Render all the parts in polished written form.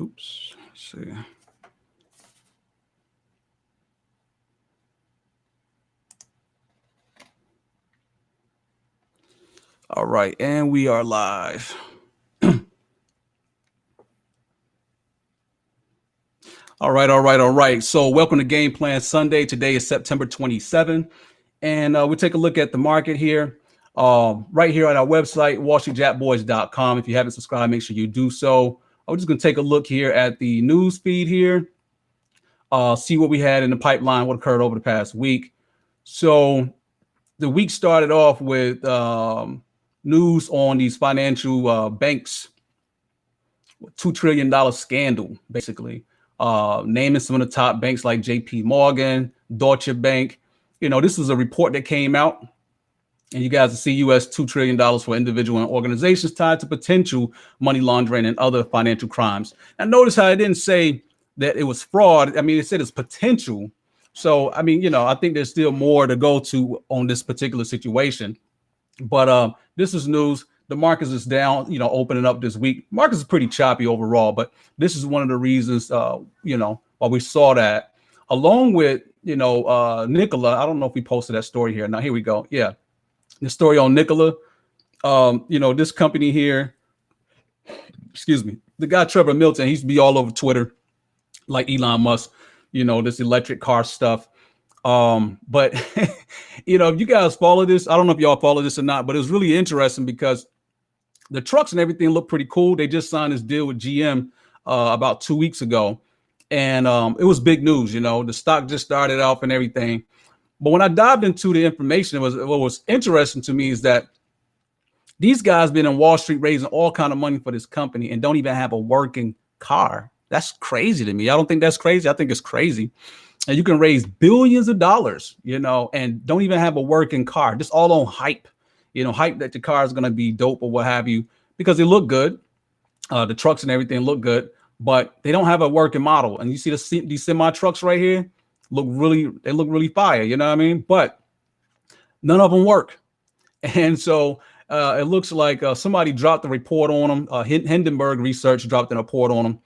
Oops. Let's see. All right, and we are live. All right. So welcome to Game Plan Sunday. Today is September 27, and we'll take a look at the market here. Right here on our website, WallStreetJackBoys.com. If you haven't subscribed, make sure you do so. I'm just going to take a look here at the news feed here, see what we had in the pipeline, what occurred over the past week. So the week started off with news on these financial banks, $2 trillion scandal, basically. Naming some of the top banks like JP Morgan, Deutsche Bank. This was a report that came out, and you guys will see US $2 trillion for individual and organizations tied to potential money laundering and other financial crimes. Now, notice how I didn't say that it was fraud. I mean, it said it's potential. So, I mean, I think there's still more to go to on this particular situation. But this is news. The markets is down, opening up this week. Markets is pretty choppy overall, but this is one of the reasons, why we saw that. Along with, Nikola. I don't know if we posted that story here. Now, here we go. Yeah, the story on Nikola. This company here, excuse me, the guy Trevor Milton, he used to be all over Twitter, like Elon Musk, this electric car stuff. But if you guys follow this, I don't know if y'all follow this or not, but it was really interesting because the trucks and everything look pretty cool. They just signed this deal with GM about 2 weeks ago, and it was big news. The stock just started off and everything. But when I dived into the information, what was interesting to me is that these guys been in Wall Street raising all kind of money for this company and don't even have a working car. That's crazy to me. I don't think that's crazy. I think it's crazy. And you can raise billions of dollars, and don't even have a working car, just all on hype, hype that the car is going to be dope or what have you, because they look good. The trucks and everything look good, but they don't have a working model. And you see these semi trucks right here look really fire. You know what I mean? But none of them work. And so it looks like somebody dropped a report on them. Hindenburg Research dropped a report on them.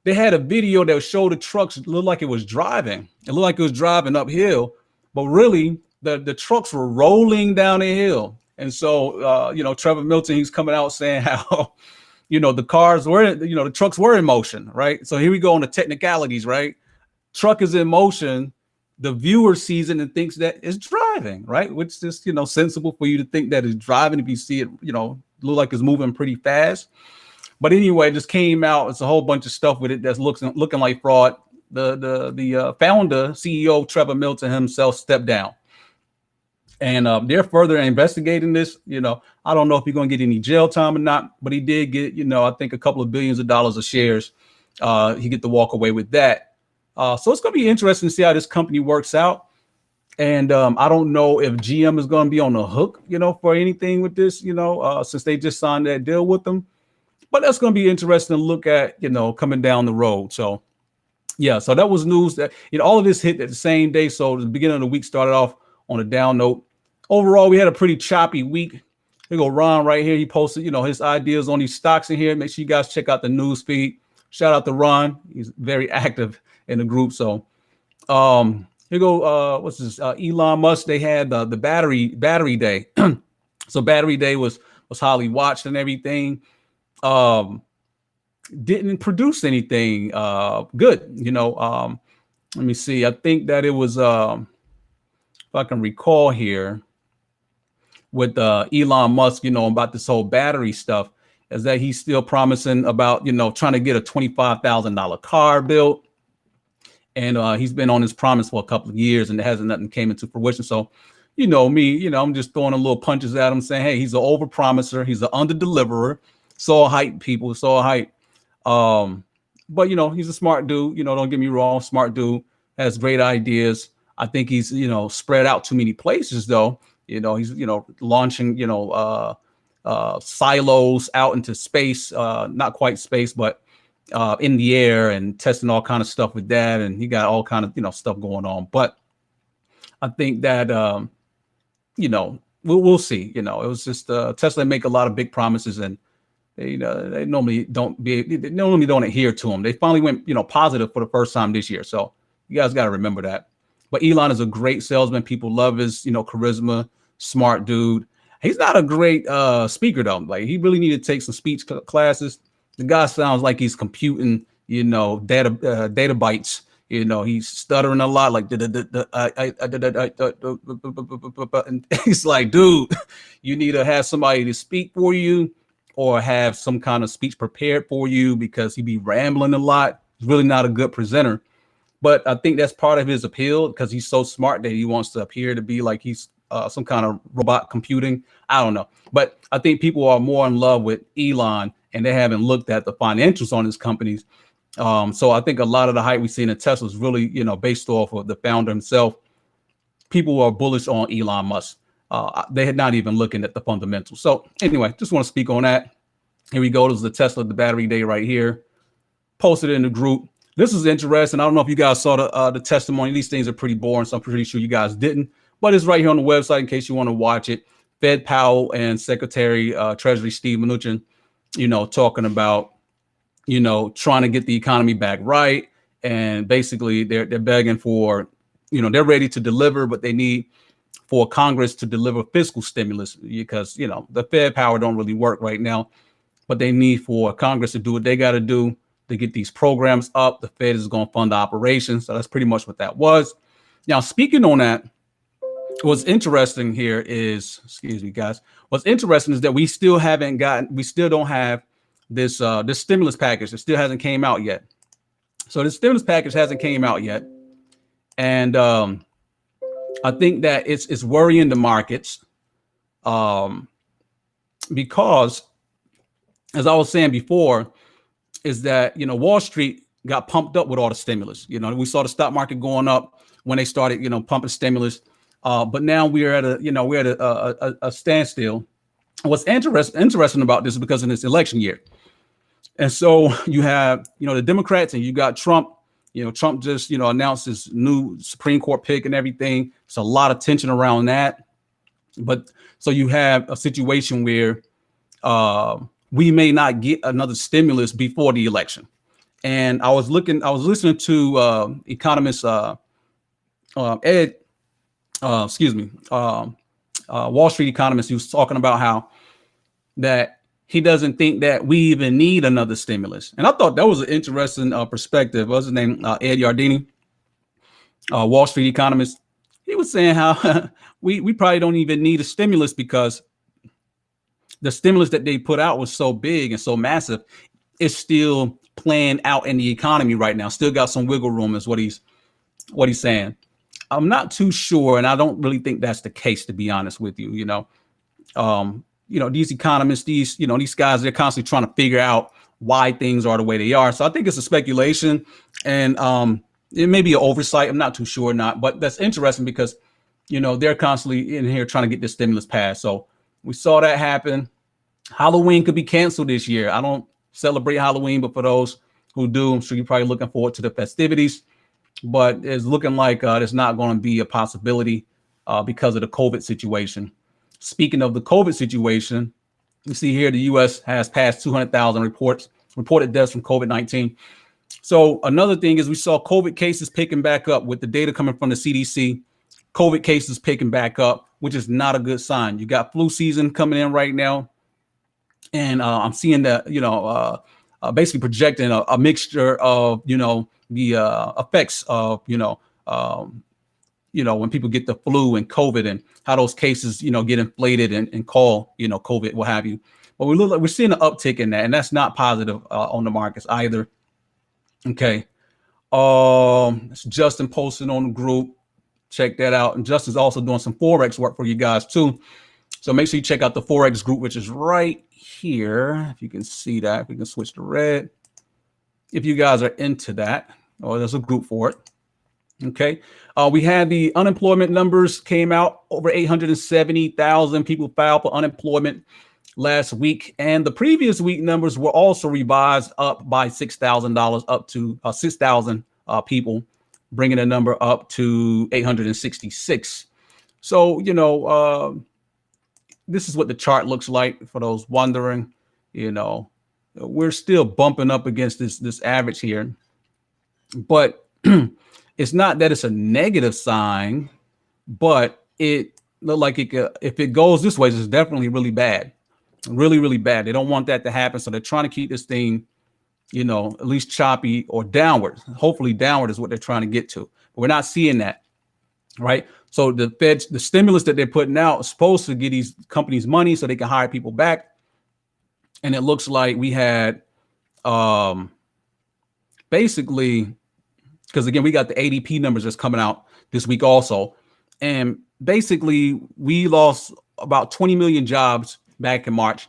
They had a video that showed the trucks looked like it was driving. It looked like it was driving uphill, but really the trucks were rolling down the hill. And so, Trevor Milton, he's coming out saying how, the cars were, the trucks were in motion, right? So here we go on the technicalities, right? Truck is in motion. The viewer sees it and thinks that it's driving, right? Which is, sensible for you to think that it's driving if you see it, look like it's moving pretty fast. But anyway, it just came out. It's a whole bunch of stuff with it that's looking like fraud. The founder, CEO Trevor Milton himself stepped down, and they're further investigating this. I don't know if he's going to get any jail time or not, but he did get, I think a couple of billions of dollars of shares. He get to walk away with that. So it's going to be interesting to see how this company works out. And I don't know if GM is going to be on the hook, for anything with this, since they just signed that deal with them. But that's going to be interesting to look at, coming down the road. So, yeah, so that was news that, all of this hit at the same day. So the beginning of the week started off on a down note. Overall, we had a pretty choppy week. Here go Ron right here. He posted, his ideas on these stocks in here. Make sure you guys check out the news feed. Shout out to Ron. He's very active in the group. So here go, what's this? Elon Musk. They had the battery day. So battery day was highly watched and everything. Didn't produce anything good. Let me see. I think that it was, if I can recall here, with Elon Musk, about this whole battery stuff, is that he's still promising about, trying to get a $25,000 car built. And he's been on his promise for a couple of years, and it hasn't nothing came into fruition. So, me, I'm just throwing a little punches at him, saying, hey, he's an overpromiser, he's an under-deliverer. So hype, people, so hype. But he's a smart dude. Don't get me wrong, smart dude, has great ideas. I think he's spread out too many places though. He's launching silos out into space, not quite space, but in the air, and testing all kind of stuff with that. And he got all kind of stuff going on. But I think that we'll see. It was just Tesla make a lot of big promises, and they normally don't adhere to them. They finally went, positive for the first time this year. So you guys got to remember that. But Elon is a great salesman. People love his, charisma, smart dude. He's not a great speaker though. Like he really need to take some speech classes. The guy sounds like he's computing, data bytes. He's stuttering a lot, like and he's like, dude, you need to have somebody to speak for you or have some kind of speech prepared for you because he be rambling a lot. He's really not a good presenter. But I think that's part of his appeal because he's so smart that he wants to appear to be like he's some kind of robot computing. I don't know. But I think people are more in love with Elon and they haven't looked at the financials on his companies. So I think a lot of the hype we've seen in Tesla is really, based off of the founder himself. People are bullish on Elon Musk. They had not even looking at the fundamentals. So anyway, just want to speak on that. Here we go. This is the Tesla, the battery day right here. Posted in the group. This is interesting. I don't know if you guys saw the testimony. These things are pretty boring, so I'm pretty sure you guys didn't. But it's right here on the website in case you want to watch it. Fed Powell and Secretary Treasury Steve Mnuchin, talking about, trying to get the economy back right. And basically they're begging for, they're ready to deliver, but they need for Congress to deliver fiscal stimulus because, the Fed power don't really work right now, but they need for Congress to do what they got to do to get these programs up. The Fed is going to fund the operations. So that's pretty much what that was. Now, speaking on that, what's interesting here is, excuse me, guys, what's interesting is that we still don't have this stimulus package. It still hasn't came out yet. So the stimulus package hasn't came out yet. And I think that it's worrying the markets because, as I was saying before, is that, Wall Street got pumped up with all the stimulus. We saw the stock market going up when they started, pumping stimulus. But now we're at a standstill. What's interesting about this is because in this election year. And so you have, the Democrats and you got Trump. Trump just, announced his new Supreme Court pick and everything. It's a lot of tension around that. But so you have a situation where we may not get another stimulus before the election. And I was listening to economist Wall Street economist. He was talking about how that he doesn't think that we even need another stimulus. And I thought that was an interesting perspective. What's his name? Ed Yardeni, Wall Street economist. He was saying how we probably don't even need a stimulus because the stimulus that they put out was so big and so massive. It's still playing out in the economy right now. Still got some wiggle room is what he's saying. I'm not too sure, and I don't really think that's the case, to be honest with you. These economists, these guys, they're constantly trying to figure out why things are the way they are. So I think it's a speculation, and it may be an oversight. I'm not too sure or not, but that's interesting because, they're constantly in here trying to get this stimulus passed. So we saw that happen. Halloween could be canceled this year. I don't celebrate Halloween, but for those who do, I'm sure you're probably looking forward to the festivities. But it's looking like there's not going to be a possibility because of the COVID situation. Speaking of the COVID situation, you see here the U.S. has passed 200,000 reported deaths from COVID-19. So another thing is we saw COVID cases picking back up with the data coming from the CDC. COVID cases picking back up, which is not a good sign. You got flu season coming in right now. And I'm seeing that, basically projecting a mixture of, the effects of, when people get the flu and COVID and how those cases, get inflated and call, COVID, what have you. But we're seeing an uptick in that, and that's not positive on the markets either. Okay. It's Justin posting on the group. Check that out. And Justin's also doing some Forex work for you guys too. So make sure you check out the Forex group, which is right here. If you can see that, if we can switch to red. If you guys are into that, or there's a group for it. Okay. We had the unemployment numbers came out. Over 870,000 people filed for unemployment last week. And the previous week numbers were also revised up by $6,000 up to 6,000 people, bringing the number up to 866. So, this is what the chart looks like for those wondering. we're still bumping up against this average here, but it's not that it's a negative sign, but it look like if it goes this way, it's definitely really bad, really, really bad. They don't want that to happen. So they're trying to keep this thing, at least choppy or downward. Hopefully downward is what they're trying to get to. But we're not seeing that, right? So the stimulus that they're putting out is supposed to get these companies money so they can hire people back. And it looks like we had basically, because again, we got the ADP numbers that's coming out this week also. And basically, we lost about 20 million jobs back in March.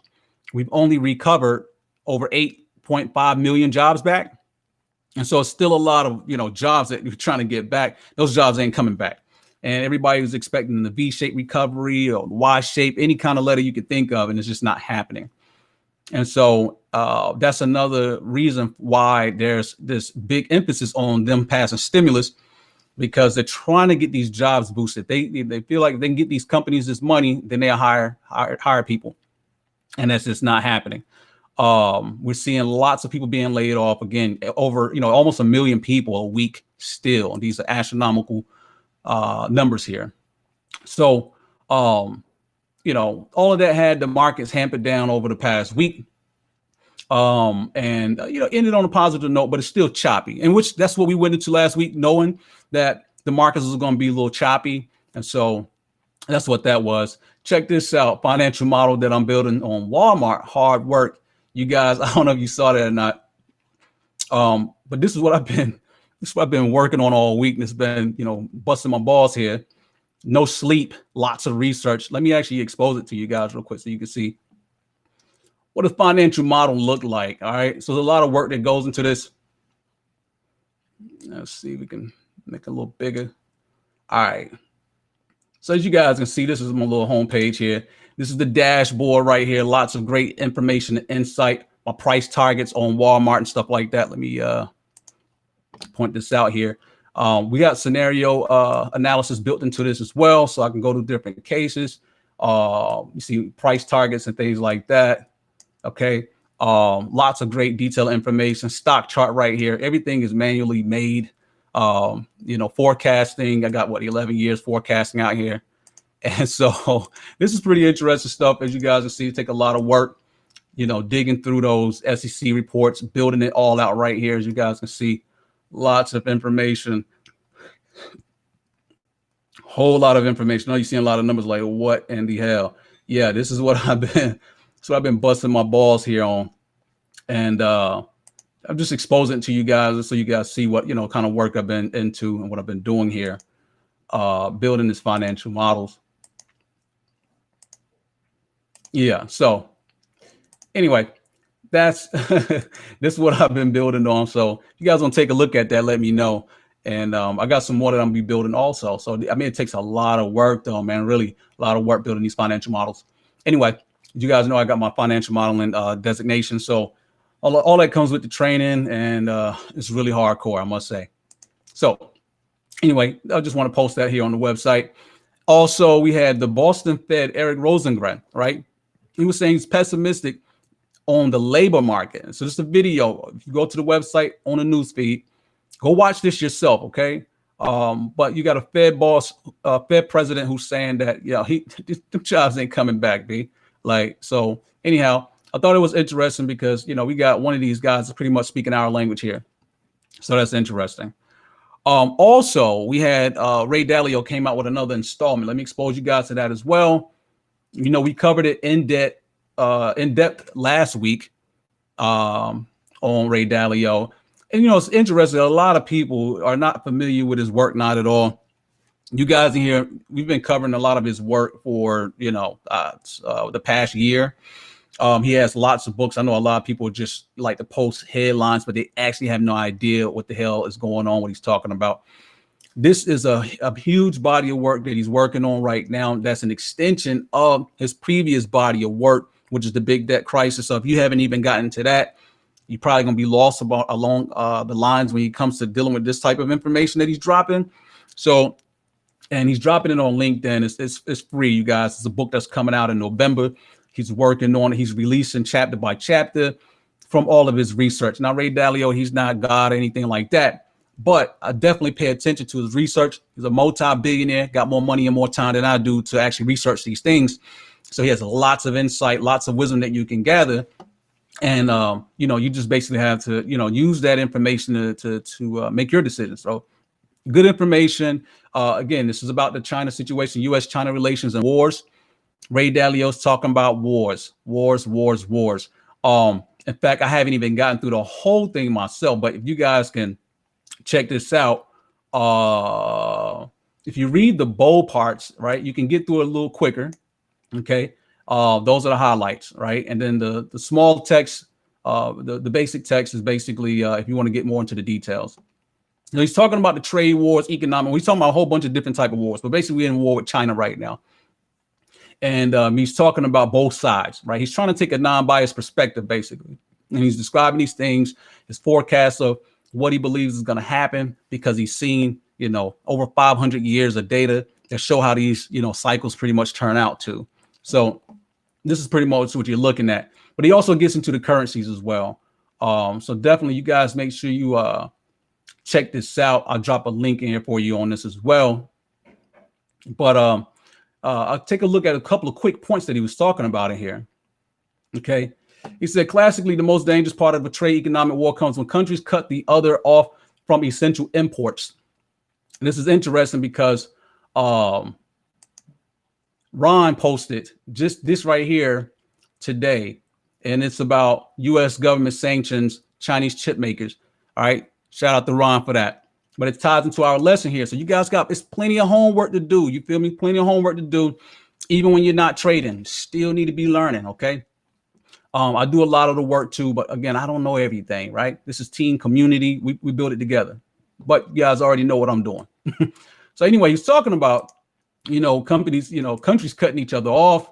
We've only recovered over 8.5 million jobs back. And so it's still a lot of, jobs that you're trying to get back. Those jobs ain't coming back. And everybody was expecting the V-shaped recovery or Y-shape, any kind of letter you could think of, and it's just not happening. And so that's another reason why there's this big emphasis on them passing stimulus, because they're trying to get these jobs boosted. They feel like they can get these companies this money, then they'll hire people. And that's just not happening. We're seeing lots of people being laid off again, over, almost 1 million people a week still. And these are astronomical numbers here. So, all of that had the markets hampered down over the past week. Ended on a positive note, but it's still choppy, in which that's what we went into last week, knowing that the markets was going to be a little choppy. And so that's what that was. Check this out. Financial model that I'm building on Walmart. Hard work. You guys, I don't know if you saw that or not. But this is what I've been working on all week. And it's been, busting my balls here. No sleep, lots of research. Let me actually expose it to you guys real quick so you can see what a financial model look like. All right. So there's a lot of work that goes into this. Let's see if we can make it a little bigger. All right. So as you guys can see, this is my little homepage here. This is the dashboard right here. Lots of great information and insight. My price targets on Walmart and stuff like that. Let me point this out here. We got scenario analysis built into this as well, so I can go to different cases. You see price targets and things like that. Okay. Lots of great detailed information. Stock chart right here. Everything is manually made. Forecasting. I got 11 years forecasting out here. And so this is pretty interesting stuff. As you guys can see, it take a lot of work, digging through those SEC reports, building it all out right here. As you guys can see, lots of information, whole lot of information. Now you're seeing a lot of numbers like, what in the hell? Yeah, this is what I've been busting my balls here on. And I'm just exposing it to you guys so you guys see what, kind of work I've been into and what I've been doing here, building these financial models. Yeah. So anyway, that's this is what I've been building on. So if you guys want to take a look at that, let me know. And I got some more that I'm gonna be building also. So it takes a lot of work though, man. Really a lot of work building these financial models. Anyway, you guys know I got my financial modeling designation. So all that comes with the training, and it's really hardcore, I must say. So anyway, I just want to post that here on the website. Also, we had the Boston Fed, Eric Rosengren, right? He was saying he's pessimistic on the labor market. So this is a video. If you go to the website on the news feed, go watch this yourself, okay? But you got a Fed boss, Fed president who's saying that, the jobs ain't coming back, B. So anyhow, I thought it was interesting because, we got one of these guys that's pretty much speaking our language here. So that's interesting. Also, we had Ray Dalio came out with another installment. Let me expose you guys to that as well. We covered it in depth last week on Ray Dalio. And, it's interesting. A lot of people are not familiar with his work, not at all. You guys in here, we've been covering a lot of his work for, the past year. He has lots of books. I know a lot of people just like to post headlines, but they actually have no idea what the hell is going on, what he's talking about. This is a huge body of work that he's working on right now. That's an extension of his previous body of work, which is the big debt crisis. So if you haven't even gotten to that, you're probably going to be lost along the lines when it comes to dealing with this type of information that he's dropping. So, and he's dropping it on LinkedIn. It's free, you guys. It's a book that's coming out in November. He's working on it. He's releasing chapter by chapter from all of his research. Now, Ray Dalio, he's not God or anything like that, but I definitely pay attention to his research. He's a multi-billionaire, got more money and more time than I do to actually research these things. So he has lots of insight, lots of wisdom that you can gather. And, you just basically have to, use that information to make your decisions. So good information. Again, this is about the China situation, U.S.-China relations and wars. Ray Dalio's talking about wars. In fact, I haven't even gotten through the whole thing myself, but if you guys can check this out, if you read the bold parts, right, you can get through it a little quicker. Okay. Those are the highlights, right? And then the small text, the basic text is basically if you want to get more into the details. He's talking about the trade wars, economic. We're talking about a whole bunch of different type of wars, but basically we're in war with China right now. And he's talking about both sides, right? He's trying to take a non-biased perspective, basically. And he's describing these things, his forecasts of what he believes is going to happen, because he's seen, over 500 years of data that show how these, cycles pretty much turn out to. So this is pretty much what you're looking at. But he also gets into the currencies as well. So definitely you guys make sure you check this out. I'll drop a link in here for you on this as well. But I'll take a look at a couple of quick points that he was talking about in here. Okay. He said, classically, the most dangerous part of a trade economic war comes when countries cut the other off from essential imports. And this is interesting because Ron posted just this right here today, and it's about U.S. government sanctions Chinese chip makers. All right. Shout out to Ron for that. But it ties into our lesson here. So you guys it's plenty of homework to do. You feel me? Plenty of homework to do. Even when you're not trading, you still need to be learning. Okay. I do a lot of the work too, but again, I don't know everything, right? This is team community. We build it together, but you guys already know what I'm doing. So anyway, he's talking about, companies, countries cutting each other off.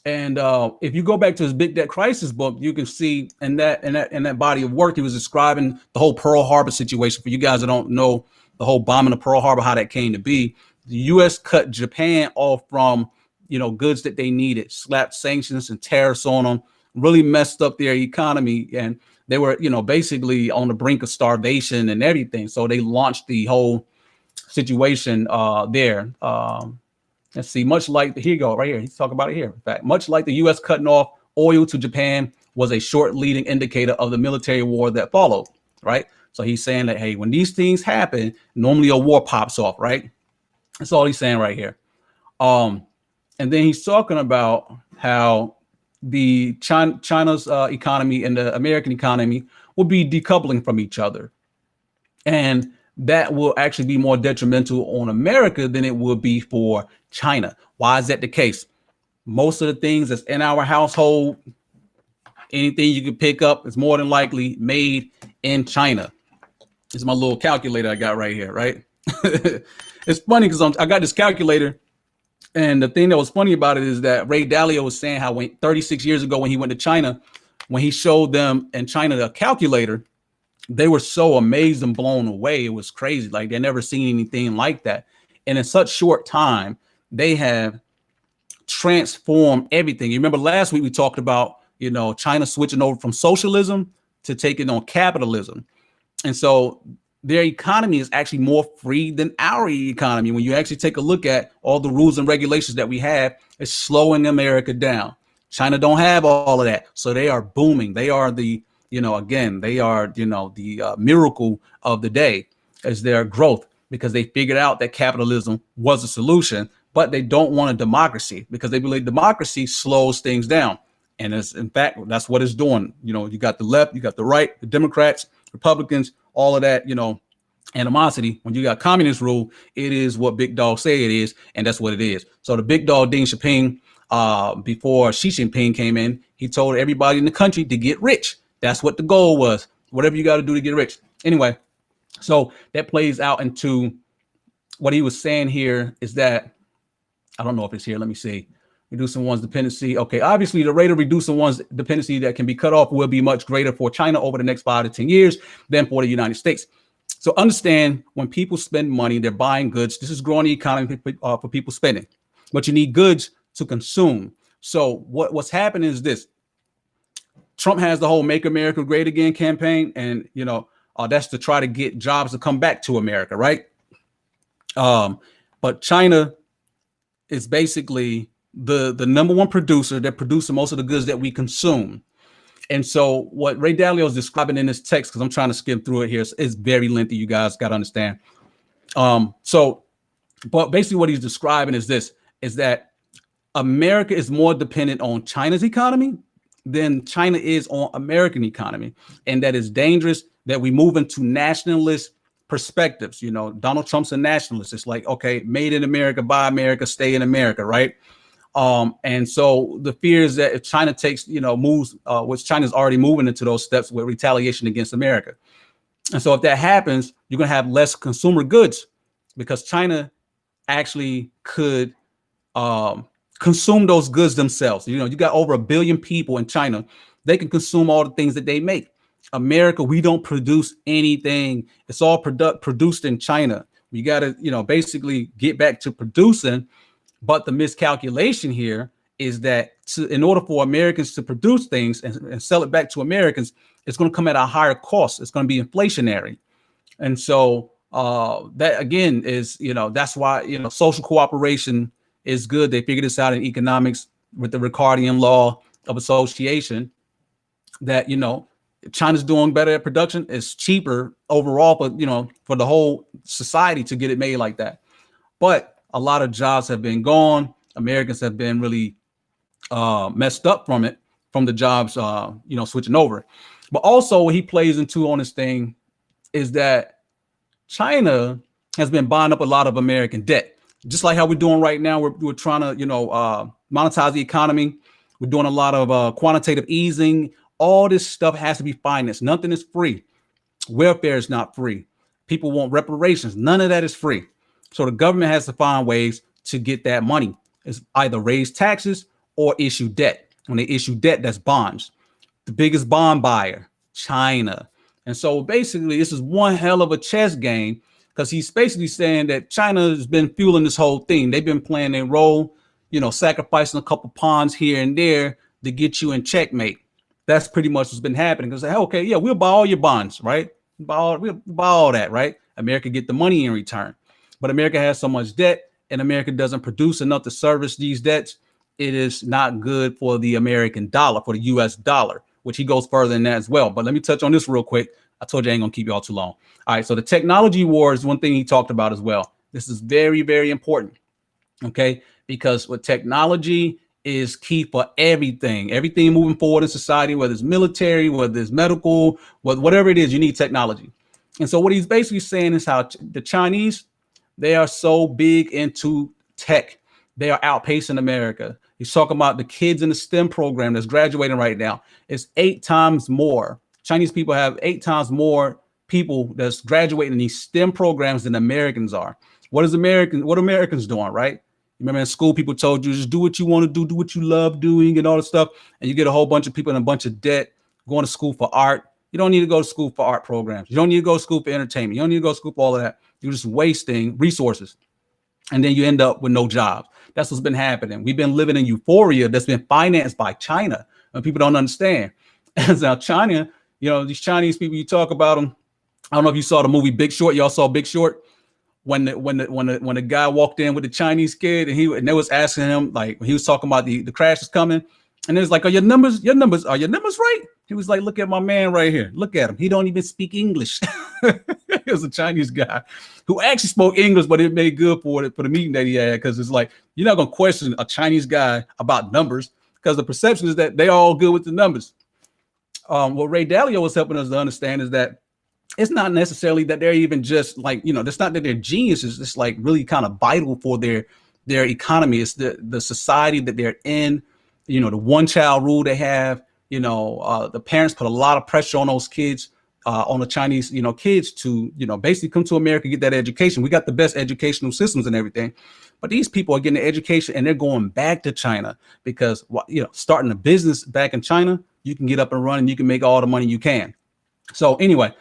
And if you go back to his Big Debt Crisis book, you can see in that body of work, he was describing the whole Pearl Harbor situation. For you guys that don't know the whole bombing of Pearl Harbor, how that came to be, the U.S. cut Japan off from, goods that they needed, slapped sanctions and tariffs on them, really messed up their economy. And they were, basically on the brink of starvation and everything. So they launched the whole situation there. Let's see, much like here you go right here. He's talking about it here. In fact, much like the U.S. cutting off oil to Japan was a short leading indicator of the military war that followed, right? So he's saying that, hey, when these things happen, normally a war pops off, right? That's all he's saying right here. And then he's talking about how the China's economy and the American economy will be decoupling from each other. And that will actually be more detrimental on America than it would be for China. Why is that the case? Most of the things that's in our household, anything you can pick up is more than likely made in China. This is my little calculator I got right here, right? It's funny because I got this calculator. And the thing that was funny about it is that Ray Dalio was saying how 36 years ago when he went to China, when he showed them in China the calculator, they were so amazed and blown away. It was crazy. Like they never seen anything like that. And in such short time, they have transformed everything. You remember last week we talked about, China switching over from socialism to taking on capitalism. And so their economy is actually more free than our economy. When you actually take a look at all the rules and regulations that we have, it's slowing America down. China don't have all of that. So they are booming. They are the the miracle of the day is their growth, because they figured out that capitalism was a solution, but they don't want a democracy because they believe democracy slows things down. And in fact, that's what it's doing. You got the left, you got the right, the Democrats, Republicans, all of that, animosity. When you got communist rule, it is what big dog say it is. And that's what it is. So the big dog, Deng Xiaoping, before Xi Jinping came in, he told everybody in the country to get rich. That's what the goal was. Whatever you got to do to get rich. Anyway, so that plays out into what he was saying here is that, I don't know if it's here. Let me see. Reducing one's dependency. Okay, obviously the rate of reducing one's dependency that can be cut off will be much greater for China over the next 5 to 10 years than for the United States. So understand, when people spend money, they're buying goods. This is growing the economy for people spending, but you need goods to consume. So what's happening is this: Trump has the whole "Make America Great Again" campaign, and that's to try to get jobs to come back to America, right? But China is basically the number one producer that produces most of the goods that we consume. And so what Ray Dalio is describing in this text, because I'm trying to skim through it here, is very lengthy. You guys got to understand. But basically what he's describing is this, is that America is more dependent on China's economy than China is on American economy. And that is dangerous, that we move into nationalist perspectives. Donald Trump's a nationalist. It's like, okay, made in America, buy America, stay in America, right? And so the fear is that if China takes, moves, which China's already moving into those steps with retaliation against America. And so if that happens, you're going to have less consumer goods, because China actually could consume those goods themselves. You got over 1 billion people in China. They can consume all the things that they make. America, we don't produce anything. It's all produced in China. We got to, basically get back to producing. But the miscalculation here is that in order for Americans to produce things and sell it back to Americans, it's going to come at a higher cost. It's going to be inflationary. And so that, again, is, that's why, social cooperation is good. They figured this out in economics with the Ricardian law of association, that, China's doing better at production. It's cheaper overall, but, for the whole society to get it made like that. But a lot of jobs have been gone. Americans have been really messed up from the jobs, switching over. But also what he plays into on this thing is that China has been buying up a lot of American debt, just like how we're doing right now. We're trying to, monetize the economy. We're doing a lot of quantitative easing. All this stuff has to be financed. Nothing is free. Welfare is not free. People want reparations. None of that is free. So the government has to find ways to get that money. It's either raise taxes or issue debt. When they issue debt, that's bonds. The biggest bond buyer, China. And so basically, this is one hell of a chess game, because he's basically saying that China has been fueling this whole thing. They've been playing their role, sacrificing a couple pawns here and there to get you in checkmate. That's pretty much what's been happening. Because, hey, okay, yeah, we'll buy all your bonds, right? We'll buy all that, right? America get the money in return. But America has so much debt, and America doesn't produce enough to service these debts. It is not good for the American dollar, for the US dollar, which he goes further than that as well. But let me touch on this real quick. I told you I ain't gonna keep you all too long. All right, so the technology war is one thing he talked about as well. This is very, very important, okay? Because with technology is key for everything moving forward in society, whether it's military, whether it's medical, whatever it is, you need technology. And so what he's basically saying is how the Chinese, they are so big into tech. They are outpacing America. He's talking about the kids in the STEM program that's graduating right now. It's 8 times more. Chinese people have 8 times more people that's graduating in these STEM programs than Americans are. What Americans doing, right? Remember in school, people told you just do what you want to do what you love doing and all this stuff. And you get a whole bunch of people in a bunch of debt going to school for art. You don't need to go to school for art programs. You don't need to go to school for entertainment. You don't need to go to school for all of that. You're just wasting resources. And then you end up with no jobs. That's what's been happening. We've been living in euphoria that's been financed by China, and people don't understand. And now China, these Chinese people, you talk about them. I don't know if you saw the movie Big Short. Y'all saw Big Short? When the guy walked in with the Chinese kid, and they was asking him, like, when he was talking about the crash is coming, and it was like, are your numbers right? He was like, look at my man right here. Look at him. He don't even speak English. He was a Chinese guy who actually spoke English, but it made good for the meeting that he had, because it's like, you're not going to question a Chinese guy about numbers, because the perception is that they all good with the numbers. What Ray Dalio was helping us to understand is that it's not necessarily that they're even just like, it's not that they're geniuses. It's like really kind of vital for their economy. It's the society that they're in, the one child rule they have. The parents put a lot of pressure on those kids, on the Chinese, kids to, basically come to America, get that education. We got the best educational systems and everything. But these people are getting the education and they're going back to China because, starting a business back in China, you can get up and run and you can make all the money you can. So anyway,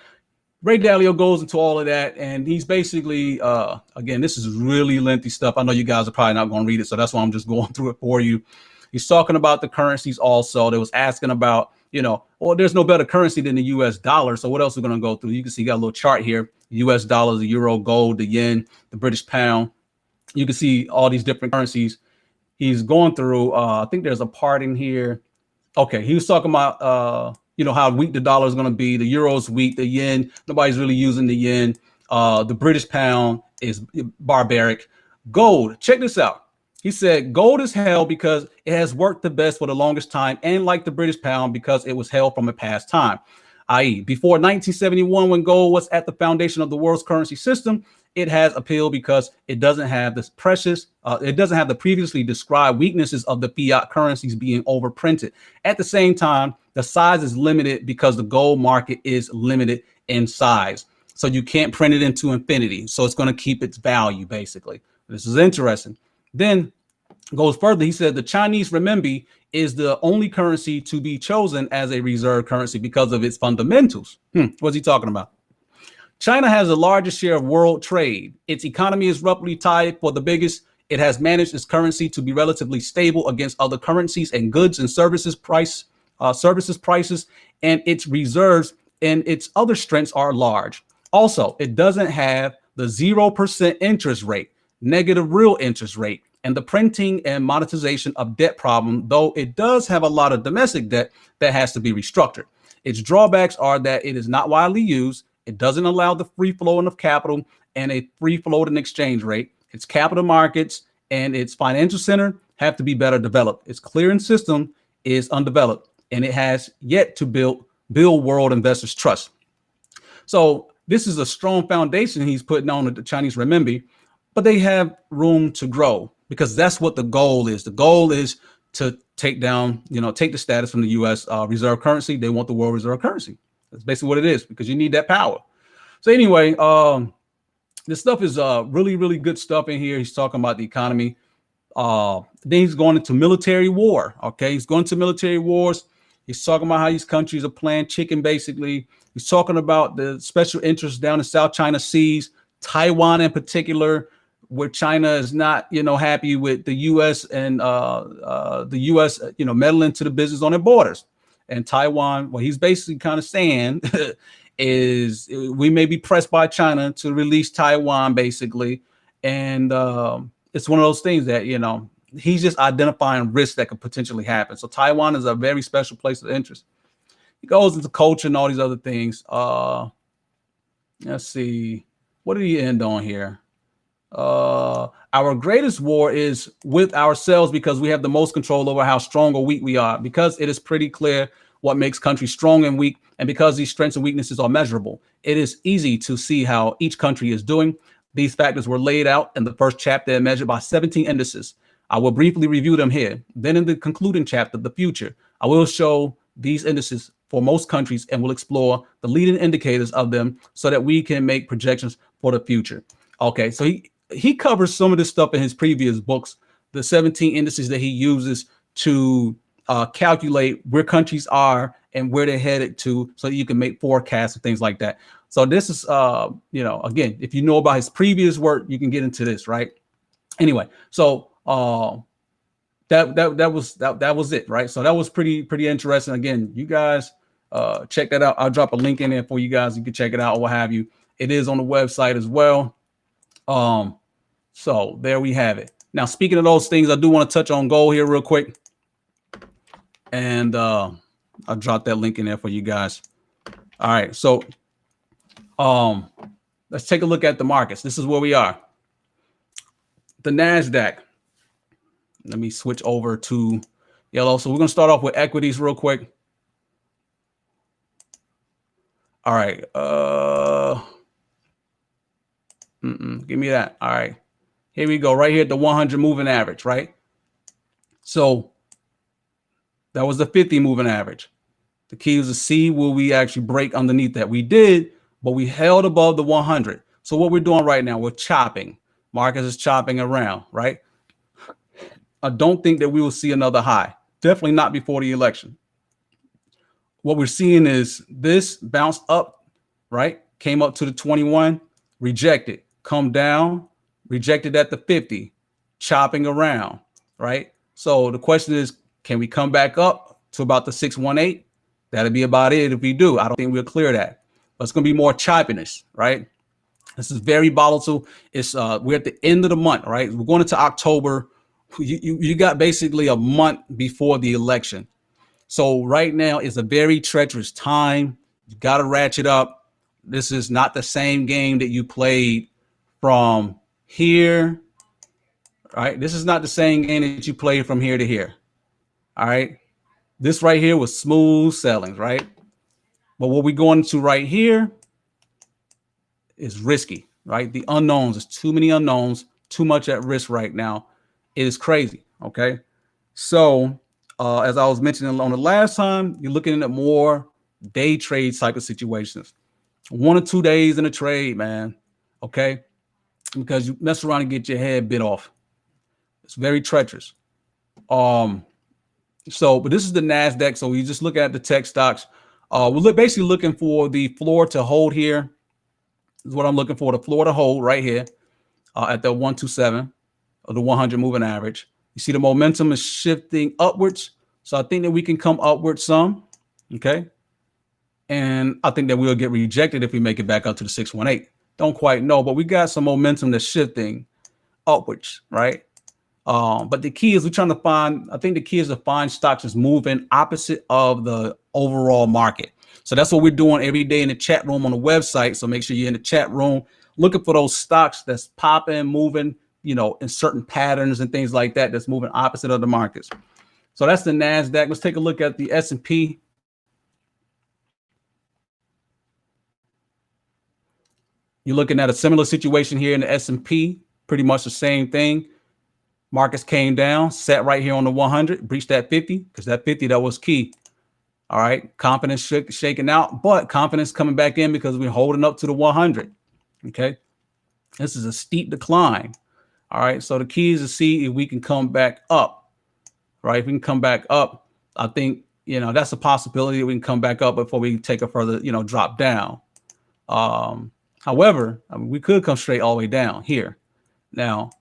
Ray Dalio goes into all of that, and he's basically, again, this is really lengthy stuff. I know you guys are probably not going to read it, so that's why I'm just going through it for you. He's talking about the currencies also. They was asking about, well, there's no better currency than the US dollar. So what else we're going to go through? You can see you got a little chart here. US dollars, the euro, gold, the yen, the British pound. You can see all these different currencies he's going through. I think there's a part in here. Okay, he was talking about how weak the dollar is going to be. The euro is weak. The yen, nobody's really using the yen. The British pound is barbaric. Gold, check this out. He said gold is held because it has worked the best for the longest time, and like the British pound, because it was held from a past time, i.e., before 1971, when gold was at the foundation of the world's currency system. It has appeal because it doesn't have this it doesn't have the previously described weaknesses of the fiat currencies being overprinted. At the same time, the size is limited because the gold market is limited in size. So you can't print it into infinity. So it's going to keep its value, basically. This is interesting. Then goes further. He said the Chinese renminbi is the only currency to be chosen as a reserve currency because of its fundamentals. What's he talking about? China has the largest share of world trade. Its economy is roughly tied for the biggest. It has managed its currency to be relatively stable against other currencies and goods and services prices, and its reserves and its other strengths are large. Also, it doesn't have the 0% interest rate, negative real interest rate, and the printing and monetization of debt problem, though it does have a lot of domestic debt that has to be restructured. Its drawbacks are that it is not widely used. It doesn't allow the free flowing of capital and a free floating exchange rate. Its capital markets and its financial center have to be better developed. Its clearing system is undeveloped, and it has yet to build world investors' trust. So this is a strong foundation he's putting on the Chinese renminbi, but they have room to grow because that's what the goal is. The goal is to take down, take the status from the U.S. Reserve currency. They want the world reserve currency. That's basically what it is because you need that power. So anyway, this stuff is really, really good stuff in here. He's talking about the economy. Then he's going into military war. Okay, he's going to military wars. He's talking about how these countries are playing chicken, basically. He's talking about the special interests down in South China Seas, Taiwan in particular, where China is not, happy with the U.S. and the U.S. Meddling to the business on their borders. And Taiwan, what he's basically kind of saying is we may be pressed by China to release Taiwan, basically. And it's one of those things that, he's just identifying risks that could potentially happen. So Taiwan is a very special place of interest. He goes into culture and all these other things. Let's see. What did he end on here? Our greatest war is with ourselves because we have the most control over how strong or weak we are, because it is pretty clear what makes countries strong and weak. And because these strengths and weaknesses are measurable, it is easy to see how each country is doing. These factors were laid out in the first chapter and measured by 17 indices. I will briefly review them here. Then in the concluding chapter, the future, I will show these indices for most countries and will explore the leading indicators of them so that we can make projections for the future. Okay, so he covers some of this stuff in his previous books, the 17 indices that he uses to calculate where countries are and where they're headed to, so that you can make forecasts and things like that. So this is, again, if you know about his previous work, you can get into this, right? Anyway, so that was it, right? So that was pretty interesting. Again, you guys check that out. I'll drop a link in there for you guys. You can check it out or what have you. It is on the website as well. So there we have it. Now, speaking of those things, I do want to touch on gold here real quick. And I'll drop that link in there for you guys. All right. So let's take a look at the markets. This is where we are. The Nasdaq. Let me switch over to yellow. So we're going to start off with equities real quick. All right. Give me that. All right. Here we go. Right here at the 100 moving average, right? So that was the 50 moving average. The key is to see will we actually break underneath that. We did, but we held above the 100. So what we're doing right now, we're chopping. Market is chopping around, right? I don't think that we will see another high. Definitely not before the election. What we're seeing is this bounced up, right? Came up to the 21, rejected, come down, rejected at the 50, chopping around, right? So the question is, Can we come back up to about the 618? That'll be about it if we do. I don't think we'll clear that. But it's going to be more choppiness, right? This is very volatile. It's we're at the end of the month, right? We're going into October. You got basically a month before the election. So right now is a very treacherous time. You got to ratchet up. This is not the same game that you played from here, right? This is not the same game that you played from here to here, all right? This right here was smooth selling, right? But what we're going into right here is risky, right? The unknowns, there's too many unknowns, too much at risk right now. It is crazy, okay? So as I was mentioning on the last time, you're looking at more day trade cycle situations. 1 or 2 days in a trade, man, okay? Because you mess around and get your head bit off. It's very treacherous. But this is the Nasdaq. So we just look at the tech stocks. We're basically looking for the floor to hold here. This is what I'm looking for, the floor to hold right here at the 127 or the 100 moving average. You see the momentum is shifting upwards. So I think that we can come upwards some, okay? And I think that we'll get rejected if we make it back up to the 618. Don't quite know, but we got some momentum that's shifting upwards, right? But the key is we're trying to find, I think the key is to find stocks that's moving opposite of the overall market. So that's what we're doing every day in the chat room on the website. So make sure you're in the chat room looking for those stocks that's popping, moving, you know, in certain patterns and things like that, that's moving opposite of the markets. So that's the Nasdaq. Let's take a look at the S&P. You're looking at a similar situation here in the S&P, pretty much the same thing. Markets came down, sat right here on the 100, breached that 50, because that 50, that was key. All right, confidence shaking out, but confidence coming back in because we're holding up to the 100. Okay, this is a steep decline. All right, so the key is to see if we can come back up. Right, if we can come back up, I think, you know, that's a possibility that we can come back up before we take a further, you know, drop down. However, I mean, we could come straight all the way down here. Now,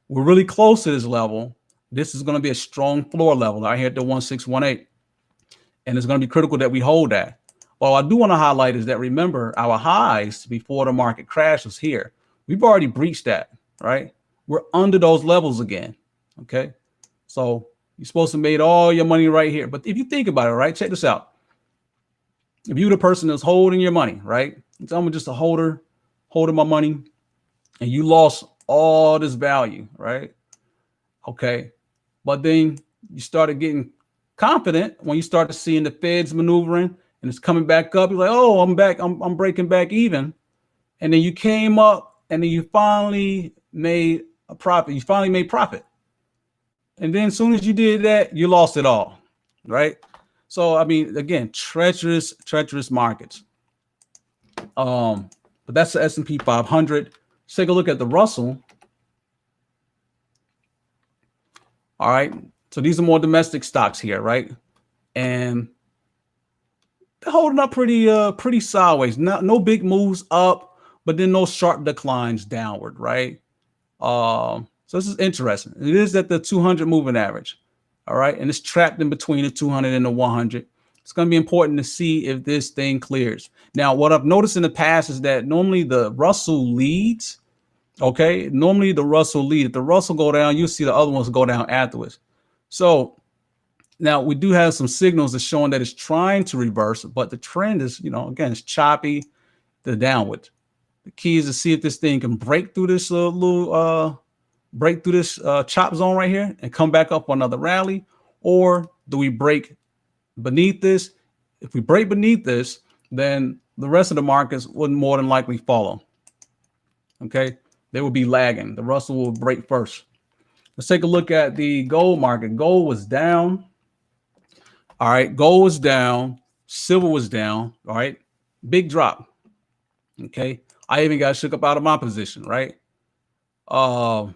we're really close to this level. This is going to be a strong floor level right here at the 1618. And it's going to be critical that we hold that. Well, I do want to highlight is that, remember, our highs before the market crash was here. We've already breached that, right? We're under those levels again, okay? So you're supposed to make all your money right here. But if you think about it, right, check this out. If you're the person that's holding your money, right? I'm just a holder, holding my money, and you lost all this value, right? Okay. But then you started getting confident when you started seeing the Feds maneuvering and it's coming back up. You're like, oh, I'm back. I'm breaking back even. And then you came up and then you finally made a profit. You finally made profit. And then as soon as you did that, you lost it all, right? So, I mean, again, treacherous markets. But that's the S&P 500. Let's take a look at the Russell. All right. So these are more domestic stocks here, right? And they're holding up pretty sideways. No big moves up, but then no sharp declines downward, right? So this is interesting. It is at the 200 moving average. All right. And it's trapped in between the 200 and the 100. It's going to be important to see if this thing clears. Now, what I've noticed in the past is that normally the Russell leads. Okay. Normally the Russell leads. If the Russell go down, you'll see the other ones go down afterwards. So now we do have some signals that's showing that it's trying to reverse, but the trend is, you know, again, it's choppy, the downward. The key is to see if this thing can break through this chop zone right here and come back up on another rally, or do we break beneath this? If we break beneath this, then the rest of the markets would more than likely follow. Okay, they will be lagging. The Russell will break first. Let's take a look at the gold market. Gold was down. All right, gold was down. Silver was down. All right, big drop. Okay, I even got shook up out of my position, right? But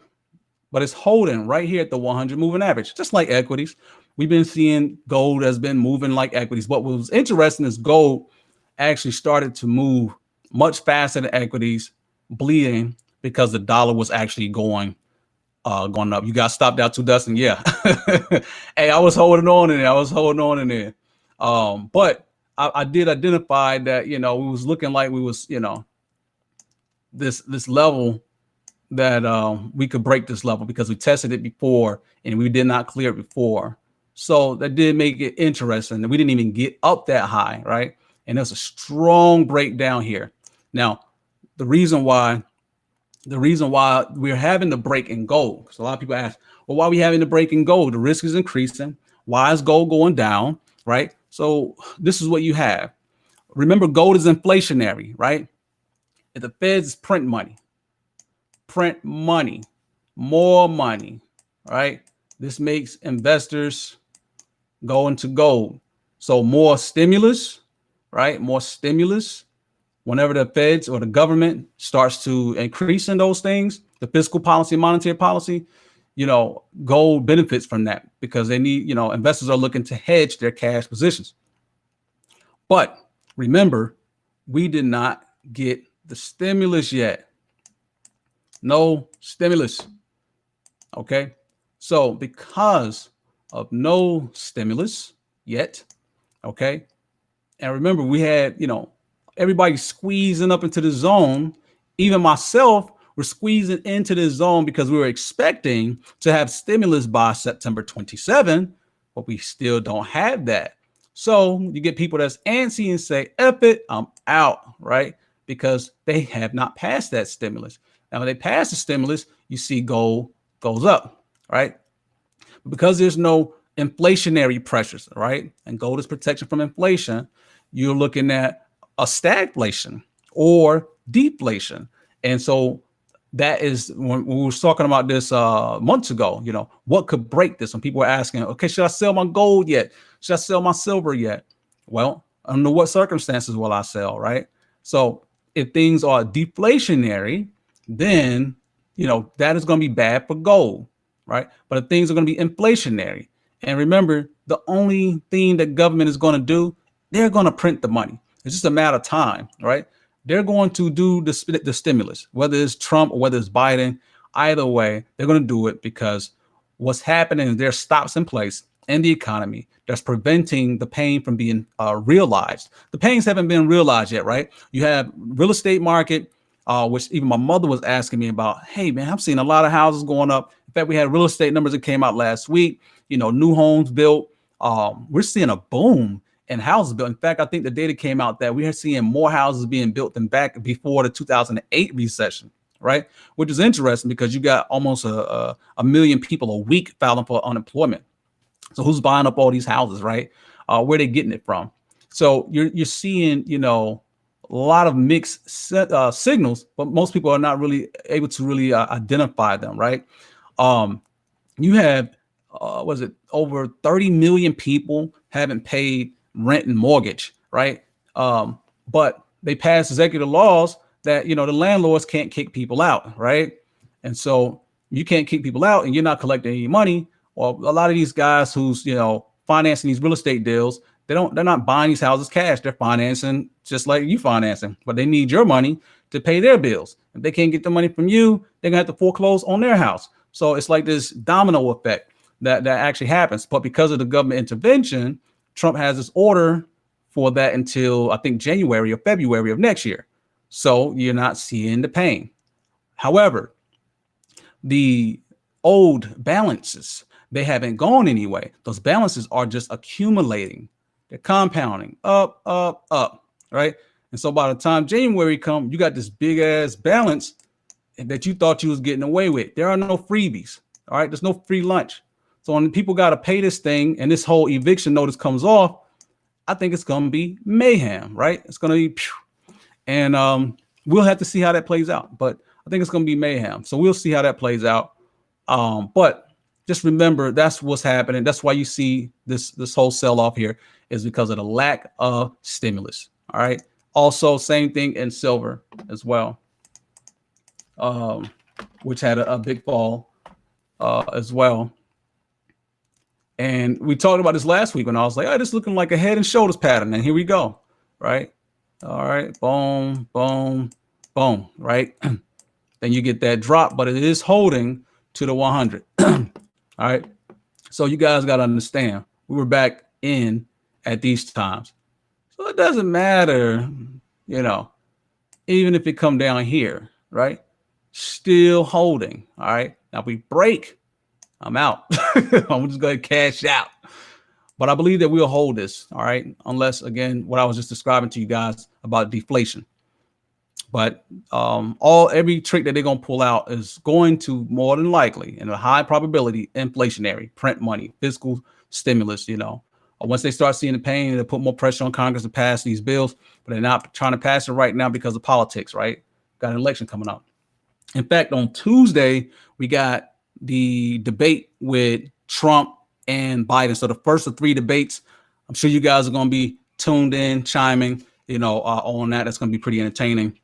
it's holding right here at the 100 moving average, just like equities. We've been seeing gold has been moving like equities. What was interesting is gold actually started to move much faster than equities, bleeding because the dollar was actually going going up. You got stopped out to Dustin. Yeah. Hey, I was holding on in there. I was holding on in there. But I did identify that, you know, we was looking like we was, you know, this level that we could break this level because we tested it before and we did not clear it before. So that did make it interesting. We didn't even get up that high, right? And there's a strong breakdown here. Now, the reason why we're having the break in gold, because a lot of people ask, well, why are we having the break in gold? The risk is increasing. Why is gold going down, right? So this is what you have. Remember, gold is inflationary, right? If the Feds print money, more money, right? This makes investors go into gold. So more stimulus, right? More stimulus. Whenever the Feds or the government starts to increase in those things, the fiscal policy, monetary policy, you know, gold benefits from that because they need, you know, investors are looking to hedge their cash positions. But remember, we did not get the stimulus yet. No stimulus. Okay. So because of no stimulus yet, okay. And remember, we had, you know, everybody squeezing up into the zone. Even myself, we're squeezing into the zone because we were expecting to have stimulus by September 27, but we still don't have that. So you get people that's antsy and say, F it, I'm out, right? Because they have not passed that stimulus. Now, when they pass the stimulus, you see gold goes up, right? Because there's no inflationary pressures, right? And gold is protection from inflation. You're looking at a stagflation or deflation. And so that is when we were talking about this months ago, you know, what could break this? When people were asking, okay, should I sell my gold yet? Should I sell my silver yet? Well, under what circumstances will I sell, right? So if things are deflationary, then, you know, that is going to be bad for gold, right? But if things are going to be inflationary, and remember, the only thing that government is going to do, they're going to print the money. It's just a matter of time, right? They're going to do the stimulus, whether it's Trump or whether it's Biden. Either way, they're going to do it because what's happening is there's stops in place in the economy that's preventing the pain from being realized. The pains haven't been realized yet, right? You have real estate market, which even my mother was asking me about. Hey, man, I'm seeing a lot of houses going up. In fact, we had real estate numbers that came out last week. You know, new homes built. We're seeing a boom in houses built. In fact, I think the data came out that we are seeing more houses being built than back before the 2008 recession, right? Which is interesting because you got almost a million people a week filing for unemployment. So who's buying up all these houses, right? Where are they getting it from? So you're seeing, you know, a lot of mixed signals, but most people are not really able to really identify them, right? You have, was it over 30 million people haven't paid rent and mortgage, right? But they passed executive laws that, you know, the landlords can't kick people out, right? And so you can't kick people out and you're not collecting any money. Or a lot of these guys who's, you know, financing these real estate deals, they're not buying these houses cash. They're financing just like you financing, but they need your money to pay their bills. If they can't get the money from you, they're gonna have to foreclose on their house. So it's like this domino effect that actually happens. But because of the government intervention, Trump has this order for that until I think January or February of next year. So you're not seeing the pain. However, the old balances, they haven't gone anyway. Those balances are just accumulating. They're compounding up, right? And so by the time January comes, you got this big ass balance that you thought you was getting away with. There are no freebies, all right? There's no free lunch. So when people got to pay this thing and this whole eviction notice comes off, I think it's going to be mayhem, right? It's going to be, and we'll have to see how that plays out. But I think it's going to be mayhem. So we'll see how that plays out. But just remember, that's what's happening. That's why you see this whole sell off here is because of the lack of stimulus. All right. Also, same thing in silver as well, which had a big fall as well. And we talked about this last week when I was like, oh, this is looking like a head and shoulders pattern. And here we go. Right. All right. Boom, boom, boom. Right. Then you get that drop, but it is holding to the 100. All right. So you guys got to understand, we were back in at these times. So it doesn't matter, you know, even if it come down here, right? Still holding. All right. Now if we break, I'm out. I'm just going to cash out. But I believe that we'll hold this. All right. Unless, again, what I was just describing to you guys about deflation. But every trick that they're going to pull out is going to more than likely, and a high probability, inflationary, print money, fiscal stimulus, you know. Once they start seeing the pain, they put more pressure on Congress to pass these bills, but they're not trying to pass it right now because of politics, right? Got an election coming up. In fact, on Tuesday, we got the debate with Trump and Biden. So the first of 3 debates, I'm sure you guys are going to be tuned in, chiming, you know, on that. That's going to be pretty entertaining.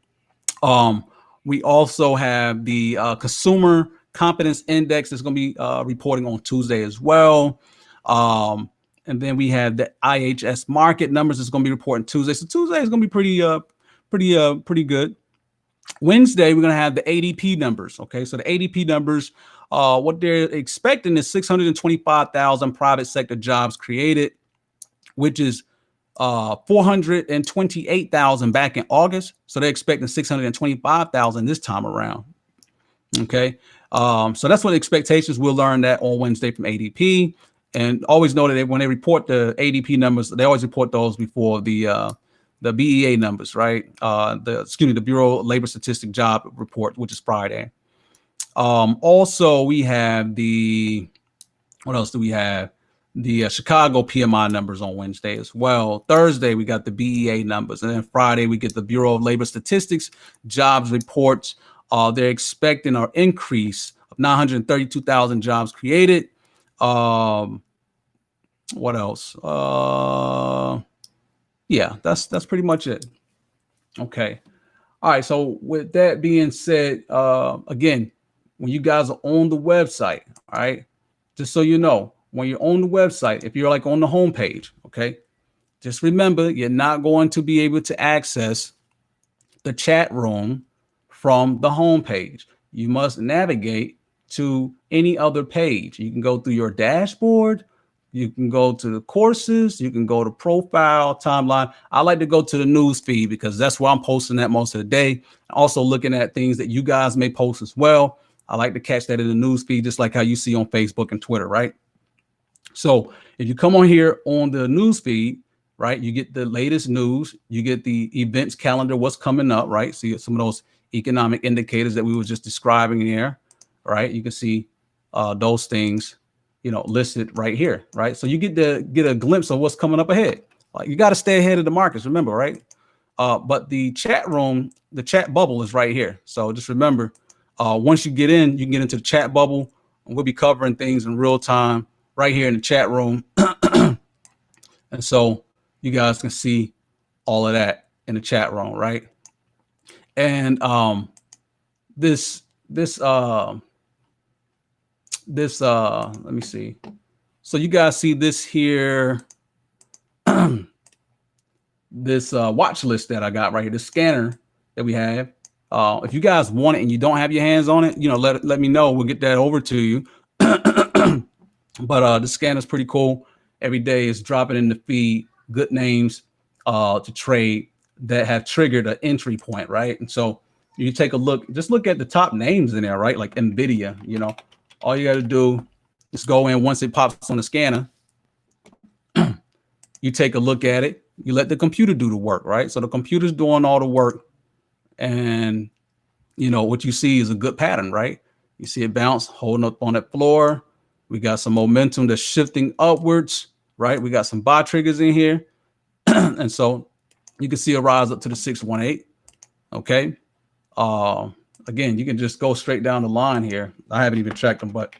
We also have the Consumer Confidence Index that's going to be reporting on Tuesday as well. And then we have the IHS market numbers that's going to be reporting Tuesday. So Tuesday is going to be pretty good. Wednesday, we're going to have the ADP numbers. Okay, so the ADP numbers, what they're expecting is 625,000 private sector jobs created, which is 428,000 back in August. So they're expecting 625,000 this time around. Okay. So that's what the expectations. We'll learn that on Wednesday from ADP, and always know that when they report the ADP numbers, they always report those before the BEA numbers, right? The Bureau of Labor Statistic job report, which is Friday. Also we have what else do we have? The Chicago PMI numbers on Wednesday as well. Thursday, we got the BEA numbers. And then Friday, we get the Bureau of Labor Statistics jobs reports. They're expecting an increase of 932,000 jobs created. What else? Yeah, that's pretty much it. Okay. All right. So with that being said, again, when you guys are on the website, all right, just so you know, when you're on the website, if you're like on the home page, okay, just remember you're not going to be able to access the chat room from the home page. You must navigate to any other page. You can go through your dashboard. You can go to the courses. You can go to profile, timeline. I like to go to the news feed because that's where I'm posting at most of the day. Also looking at things that you guys may post as well. I like to catch that in the news feed, just like how you see on Facebook and Twitter, right? So if you come on here on the news feed, right, you get the latest news, you get the events calendar, what's coming up, right? See some of those economic indicators that we were just describing here, right? You can see those things, you know, listed right here, right? So you get a glimpse of what's coming up ahead. Like, you got to stay ahead of the markets, remember, right? But the chat room, the chat bubble is right here. So just remember, once you get in, you can get into the chat bubble, and we'll be covering things in real time right here in the chat room. And so you guys can see all of that in the chat room, right? And this let me see. So you guys see this here, this watch list that I got right here, the scanner that we have. If you guys want it and you don't have your hands on it, you know, let me know. We'll get that over to you. But the scanner is pretty cool. Every day is dropping in the feed good names to trade that have triggered an entry point, right? And so you take a look, just look at the top names in there, right? Like NVIDIA, you know, all you got to do is go in once it pops on the scanner. You take a look at it. You let the computer do the work, right? So the computer's doing all the work. And, you know, what you see is a good pattern, right? You see it bounce, holding up on that floor. We got some momentum that's shifting upwards, right? We got some buy triggers in here. And so you can see a rise up to the 618. Okay. Again, you can just go straight down the line here. I haven't even checked them, but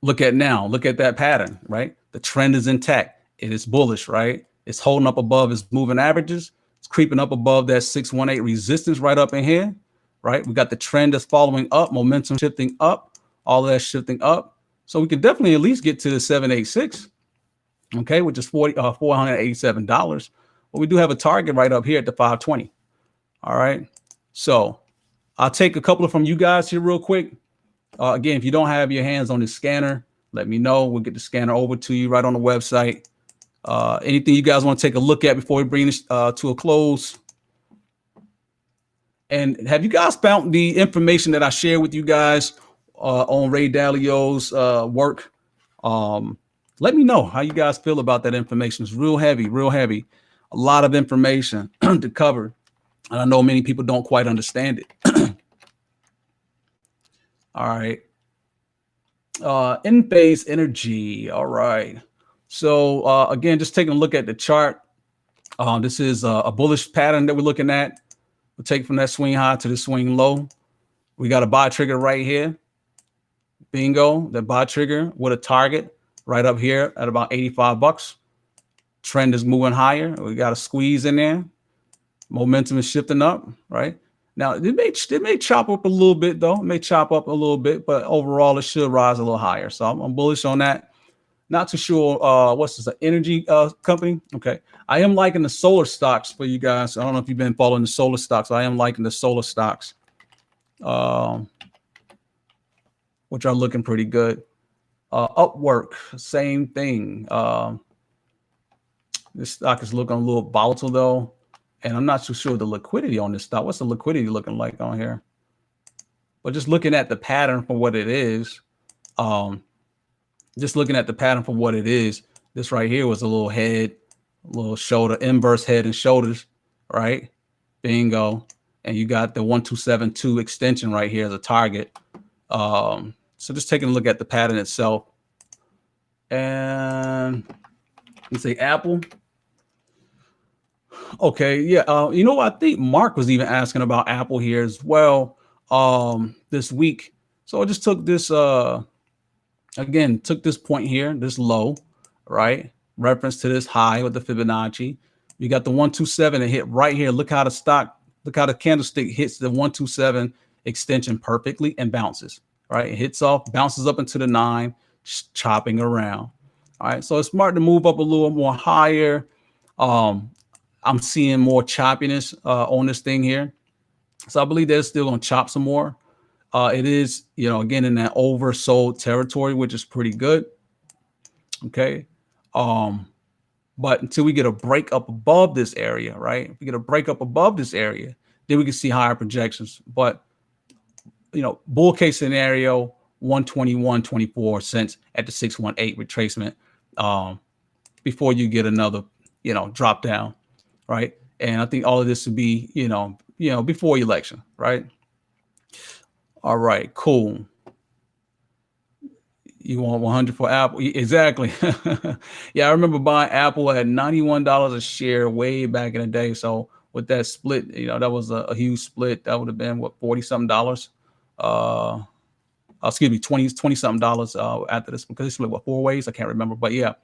look at now. Look at that pattern, right? The trend is intact. It is bullish, right? It's holding up above its moving averages. It's creeping up above that 618 resistance right up in here, right? We got the trend that's following up, momentum shifting up. All of that shifting up. So we could definitely at least get to the 786, okay, which is $487. But we do have a target right up here at the 520. All right. So I'll take a couple of from you guys here real quick. Again, if you don't have your hands on the scanner, let me know. We'll get the scanner over to you right on the website. Anything you guys want to take a look at before we bring this to a close? And have you guys found the information that I shared with you guys on Ray Dalio's work? Let me know how you guys feel about that information. It's real heavy, real heavy. A lot of information to cover. And I know many people don't quite understand it. All right. In-phase energy. All right. So again, just taking a look at the chart. This is a bullish pattern that we're looking at. We'll take from that swing high to the swing low. We got a buy trigger right here. Bingo. The buy trigger with a target right up here at about 85 bucks. Trend is moving higher. We got a squeeze in there. Momentum is shifting up, right? Now, it may chop up a little bit, though. It may chop up a little bit, but overall, it should rise a little higher. So I'm bullish on that. Not too sure. What's this? An energy company? Okay. I am liking the solar stocks for you guys. I don't know if you've been following the solar stocks. I am liking the solar stocks, which are looking pretty good. Upwork, same thing. This stock is looking a little volatile, though. And I'm not too sure the liquidity on this stock. What's the liquidity looking like on here? But just looking at the pattern for what it is, just looking at the pattern for what it is, this right here was a little head, a little shoulder, inverse head and shoulders, right? Bingo. And you got the 1272 extension right here as a target. So just taking a look at the pattern itself. And you say Apple. Okay, yeah. You know, I think Mark was even asking about Apple here as well this week. So I just took this again, took this point here, this low, right? Reference to this high with the Fibonacci. You got the 127 and hit right here. Look how the candlestick hits the 127 extension perfectly and bounces, right? It hits off, bounces up into the 9, chopping around. All right, so it's smart to move up a little more higher. I'm seeing more choppiness on this thing here. So I believe they're still going to chop some more. It is, you know, again, in that oversold territory, which is pretty good. Okay. But until we get a break up above this area, right? If we get a break up above this area, then we can see higher projections. But, you know, bull case scenario, 121.24 cents at the 618 retracement before you get another, you know, drop down. Right. And I think all of this would be, you know, before election. Right. All right. Cool. You want 100 for Apple? Exactly. Yeah. I remember buying Apple at $91 a share way back in the day. So with that split, you know, that was a huge split. That would have been what, 40 something dollars. Excuse me, 20 something dollars after this, because it split what, 4 ways. I can't remember. But yeah.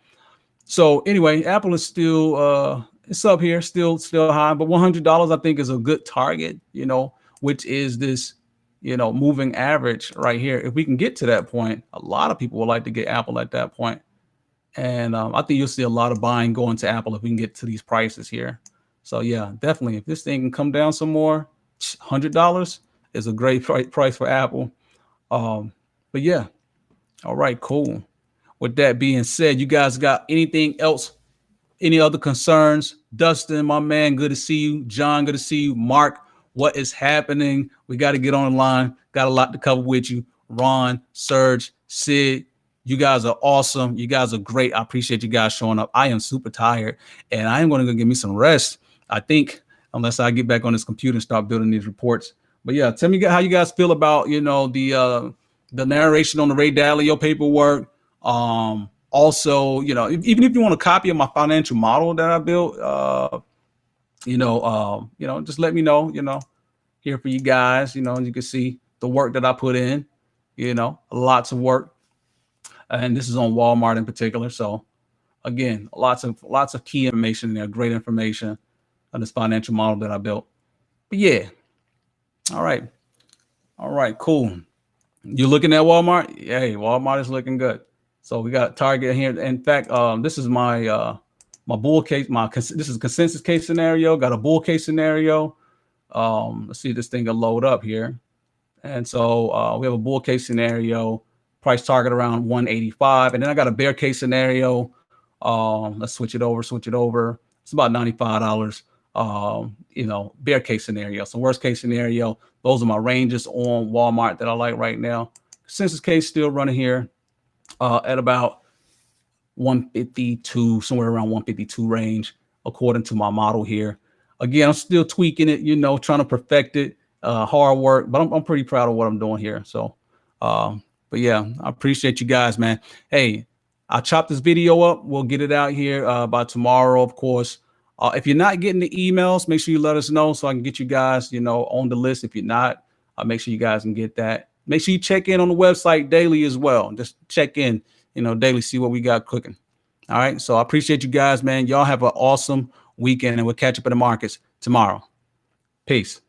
So anyway, Apple is still it's up here, still high, but $100 I think is a good target, you know, which is this, you know, moving average right here. If we can get to that point, a lot of people would like to get Apple at that point. And I think you'll see a lot of buying going to Apple if we can get to these prices here. So yeah, definitely, if this thing can come down some more, $100 is a great price for Apple. But yeah, all right, cool. With that being said, you guys got anything else? Any other concerns? Dustin, my man, good to see you. John, good to see you. Mark, what is happening? We got to get on the line. Got a lot to cover with you. Ron, Serge, Sid, you guys are awesome. You guys are great. I appreciate you guys showing up. I am super tired, and I am going to go get me some rest, I think, unless I get back on this computer and start building these reports. But yeah, tell me how you guys feel about, you know, the narration on the Ray Dalio paperwork. Also, you know, even if you want a copy of my financial model that I built, you know, just let me know, you know, here for you guys, you know, and you can see the work that I put in, you know, lots of work. And this is on Walmart in particular. So again, lots of key information in there, great information on this financial model that I built. But yeah. All right. All right, cool. You looking at Walmart? Hey, Walmart is looking good. So we got Target here. In fact, this is my my bull case. This is a consensus case scenario. Got a bull case scenario. Let's see if this thing will load up here. And so we have a bull case scenario, price target around 185. And then I got a bear case scenario. Let's switch it over. It's about $95. Bear case scenario. So worst case scenario, those are my ranges on Walmart that I like right now. Consensus case still running here at about 152, somewhere around 152 range, according to my model here. Again, I'm still tweaking it, trying to perfect it. Hard work, but I'm pretty proud of what I'm doing here. So, but yeah, I appreciate you guys, man. Hey, I'll chop this video up. We'll get it out here by tomorrow, of course. If you're not getting the emails, make sure you let us know so I can get you guys, on the list. If you're not, make sure you guys can get that. Make sure you check in on the website daily as well. Just check in, daily, see what we got cooking. All right. So I appreciate you guys, man. Y'all have an awesome weekend, and we'll catch up in the markets tomorrow. Peace.